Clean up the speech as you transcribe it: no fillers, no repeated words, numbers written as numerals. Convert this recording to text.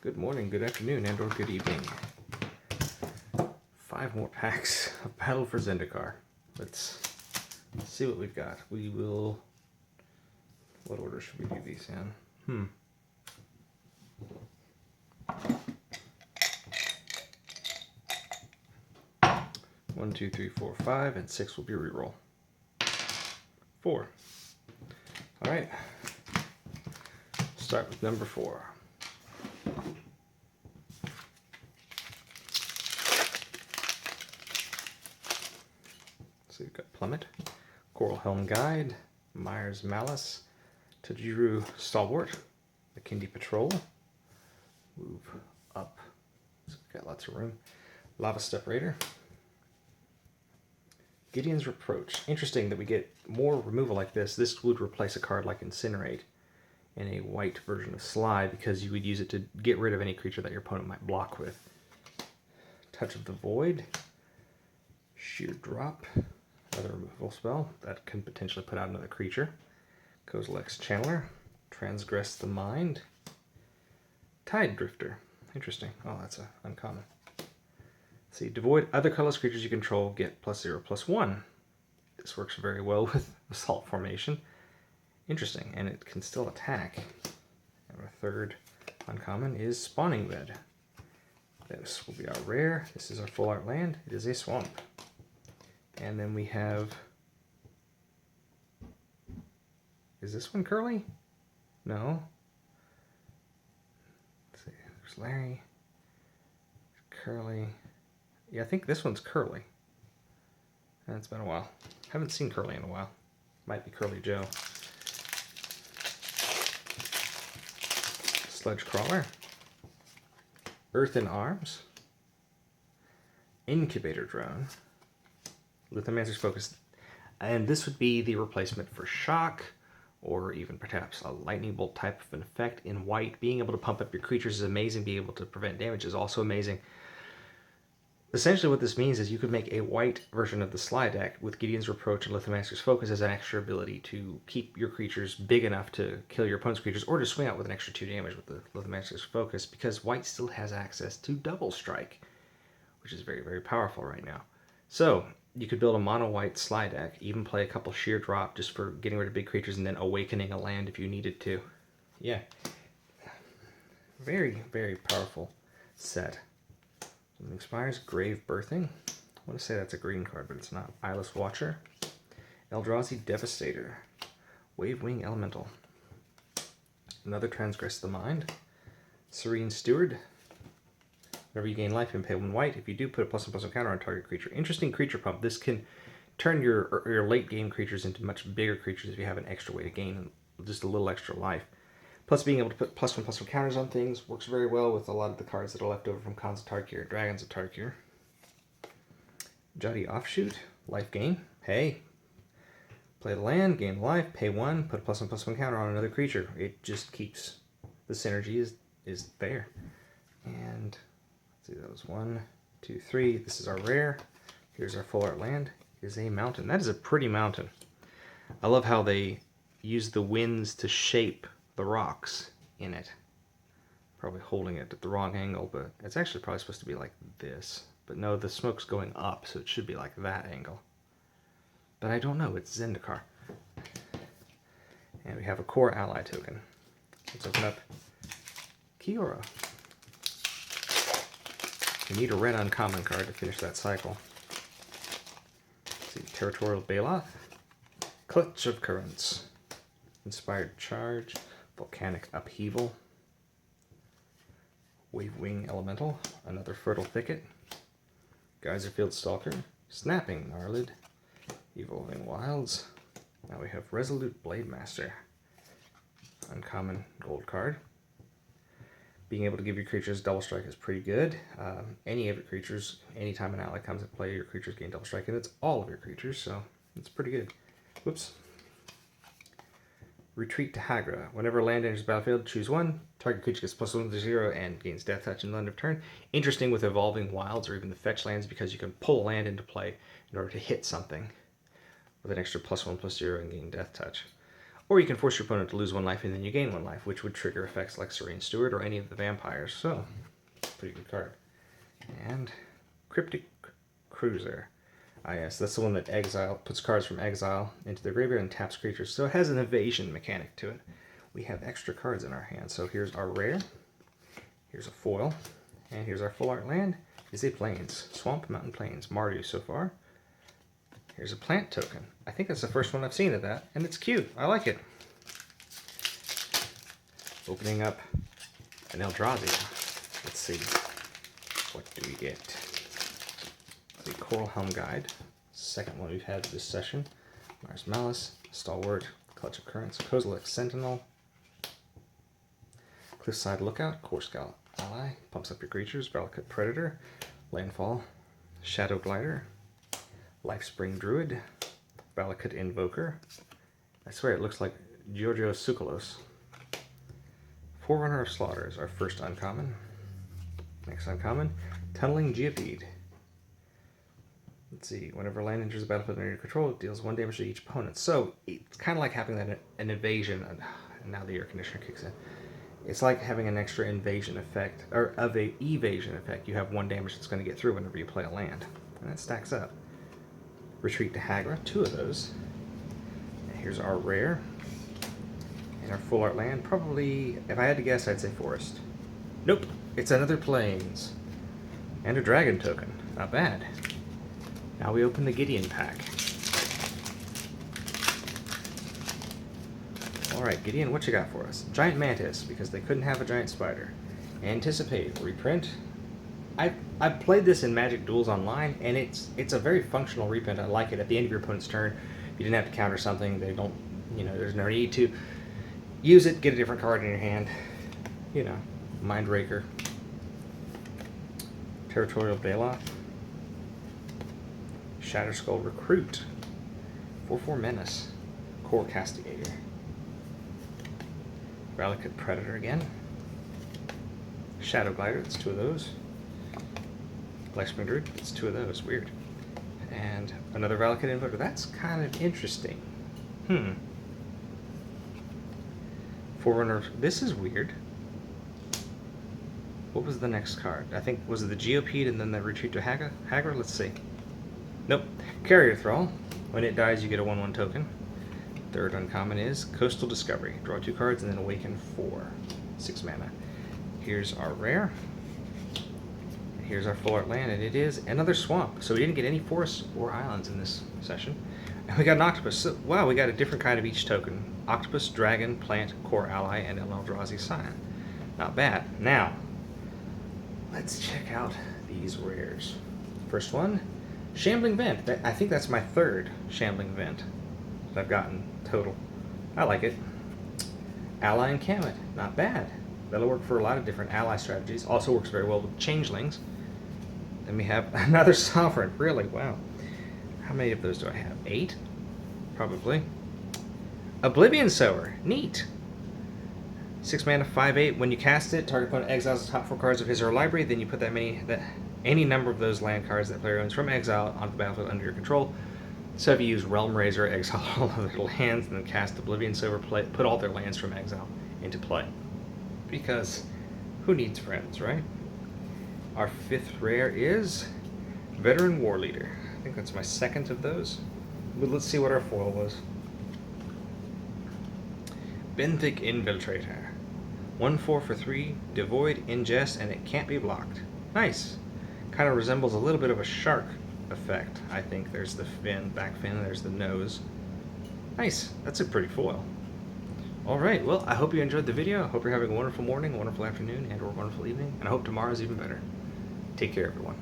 Good morning, good afternoon, and or good evening. 5 more packs of Battle for Zendikar. Let's see what we've got. We will... What order should we do these in? 1, 2, 3, 4, 5, and 6 will be reroll. 4. Alright. Start with number 4. So you've got Plummet, Coral Helm Guide, Myers Malice, Tajuru Stalwart, the Kindi Patrol, move up, so we've got lots of room, Lava Step Raider, Gideon's Reproach. Interesting that we get more removal like this. This would replace a card like Incinerate in a white version of Sly because you would use it to get rid of any creature that your opponent might block with. Touch of the Void, Sheer Drop, another removal spell that can potentially put out another creature. Kozilek's Channeler, Transgress the Mind, Tide Drifter. Interesting. Oh, that's a uncommon. Let's see, devoid other colorless creatures you control get +0/+1. This works very well with Assault Formation. Interesting, and it can still attack. And our third uncommon is Spawning Bed. This will be our rare. This is our full art land. It is a swamp. And then we have... Is this one Curly? No. Let's see. There's Larry. Curly. Yeah, I think this one's Curly. It's been a while. Haven't seen Curly in a while. Might be Curly Joe. Sludge Crawler. Earth in Arms. Incubator Drone. Lithomancer's Focus. And this would be the replacement for Shock, or even perhaps a Lightning Bolt type of an effect in white. Being able to pump up your creatures is amazing. Being able to prevent damage is also amazing. Essentially what this means is you could make a white version of the Sly deck with Gideon's Reproach and Lithomancer's Focus as an extra ability to keep your creatures big enough to kill your opponent's creatures, or to swing out with an extra 2 damage with the Lithomancer's Focus, because white still has access to Double Strike, which is very, very powerful right now. So you could build a mono white Sly deck, even play a couple Sheer Drop just for getting rid of big creatures, and then awakening a land if you needed to. Yeah. Very, very powerful set. Something expires. Grave Birthing. I want to say that's a green card, but it's not. Eyeless Watcher. Eldrazi Devastator. Wavewing Elemental. Another Transgress the Mind. Serene Steward. Whenever you gain life, you can pay 1 white. If you do, put a +1/+1 counter on target creature. Interesting creature pump. This can turn your late game creatures into much bigger creatures if you have an extra way to gain just a little extra life. Plus, being able to put +1/+1 counters on things works very well with a lot of the cards that are left over from Khans of Tarkir, Dragons of Tarkir. Jotty Offshoot, life gain. Hey, play the land, gain life, pay 1, put a +1/+1 counter on another creature. It just keeps the synergy is there. And let's see, that was 1, 2, 3. This is our rare. Here's our full art land. Is a mountain. That is a pretty mountain. I love how they use the winds to shape the rocks in it. Probably holding it at the wrong angle, but it's actually probably supposed to be like this. But no, the smoke's going up, so it should be like that angle. But I don't know, it's Zendikar. And we have a core ally token. Let's open up Kiora. We need a red uncommon card to finish that cycle. Let's see, Territorial Baloth. Clutch of Currents. Inspired Charge. Volcanic Upheaval. Wavewing Elemental. Another Fertile Thicket. Geyserfield Stalker. Snapping Gnarlid. Evolving Wilds. Now we have Resolute Blade Master. Uncommon gold card. Being able to give your creatures double strike is pretty good. Any of your creatures, anytime an ally comes into play, your creatures gain double strike, and it's all of your creatures, so it's pretty good. Whoops. Retreat to Hagra. Whenever land enters the battlefield, choose 1. Target creature gets +1/+0 and gains Death Touch in the end of turn. Interesting with Evolving Wilds or even the fetch lands, because you can pull a land into play in order to hit something with an extra +1/+0 and gain Death Touch. Or you can force your opponent to lose 1 life and then you gain 1 life, which would trigger effects like Serene Steward or any of the vampires. So, pretty good card. And Cryptic Cruiser. Ah yes, that's the one that puts cards from exile into the graveyard and taps creatures. So it has an evasion mechanic to it. We have extra cards in our hand. So here's our rare. Here's a foil. And here's our full art land. Is a Plains. Swamp, Mountain, Plains. Mardu so far. Here's a plant token. I think that's the first one I've seen of that. And it's cute. I like it. Opening up an Eldrazi. Let's see. What do we get? The Coral Helm Guide. Second one we've had this session. Mars Malice. Stalwart. Clutch of Currents. Kozilek Sentinel. Cliffside Lookout. Corscowl Ally. Pumps up your creatures. Valakut Predator. Landfall. Shadow Glider. Lifespring Druid. Valakut Invoker. I swear it looks like Giorgio Tsoukalos. Forerunner of Slaughter is our first uncommon. Next uncommon, Tunneling Geopede. Let's see, whenever land enters the battlefield under your control, it deals 1 damage to each opponent. So it's kind of like having an evasion, and now the air conditioner kicks in. It's like having an extra invasion effect, or of a evasion effect. You have 1 damage that's going to get through whenever you play a land. And that stacks up. Retreat to Hagra, 2 of those. And here's our rare. And our full art land, probably, if I had to guess, I'd say Forest. Nope, it's another Plains. And a Dragon token, not bad. Now we open the Gideon pack. Alright, Gideon, what you got for us? Giant Mantis, because they couldn't have a Giant Spider. Anticipate, reprint. I've played this in Magic Duels Online, and it's a very functional reprint. I like it. At the end of your opponent's turn, you didn't have to counter something. They don't, there's no need to use it, get a different card in your hand. Mindraker. Territorial Baloth. Shatterskull Recruit. 4/4 Menace. Core Castigator. Valakut Predator again. Shadow Glider, that's 2 of those. Lifespring Druid, that's 2 of those. Weird. And another Valakut Invoker. That's kind of interesting. Forerunner. This is weird. What was the next card? I think, was it the Geopede and then the Retreat to Hagra? Let's see. Nope. Carrier Thrall. When it dies, you get a 1/1 token. Third uncommon is Coastal Discovery. Draw 2 cards and then awaken 4. 6 mana. Here's our rare. Here's our full art land, and it is another swamp. So we didn't get any forests or islands in this session. And we got an octopus. So, wow, we got a different kind of each token. Octopus, dragon, plant, core ally, and an Eldrazi Scion. Not bad. Now, let's check out these rares. First one, Shambling Vent. I think that's my 3rd Shambling Vent that I've gotten total. I like it. Ally Encampment. Not bad. That'll work for a lot of different ally strategies. Also works very well with changelings. Then we have another Sovereign. Really? Wow. How many of those do I have? 8? Probably. Oblivion Sower. Neat. 6 mana, 5/8. When you cast it, target opponent exiles the top 4 cards of his or her library. Then you put any number of those land cards that player owns from exile onto the battlefield under your control. So if you use Realm Razor, exile all of their lands, and then cast Oblivion Sower, put all their lands from exile into play. Because who needs friends, right? Our 5th rare is Veteran War Leader. I think that's my 2nd of those. But let's see what our foil was. Benthic Infiltrator. 1/4 for 3, devoid, ingest, and it can't be blocked. Nice. Kind of resembles a little bit of a shark effect. I think there's the fin, back fin, there's the nose. Nice. That's a pretty foil. Alright, well, I hope you enjoyed the video. I hope you're having a wonderful morning, a wonderful afternoon, and or a wonderful evening, and I hope tomorrow's even better. Take care, everyone.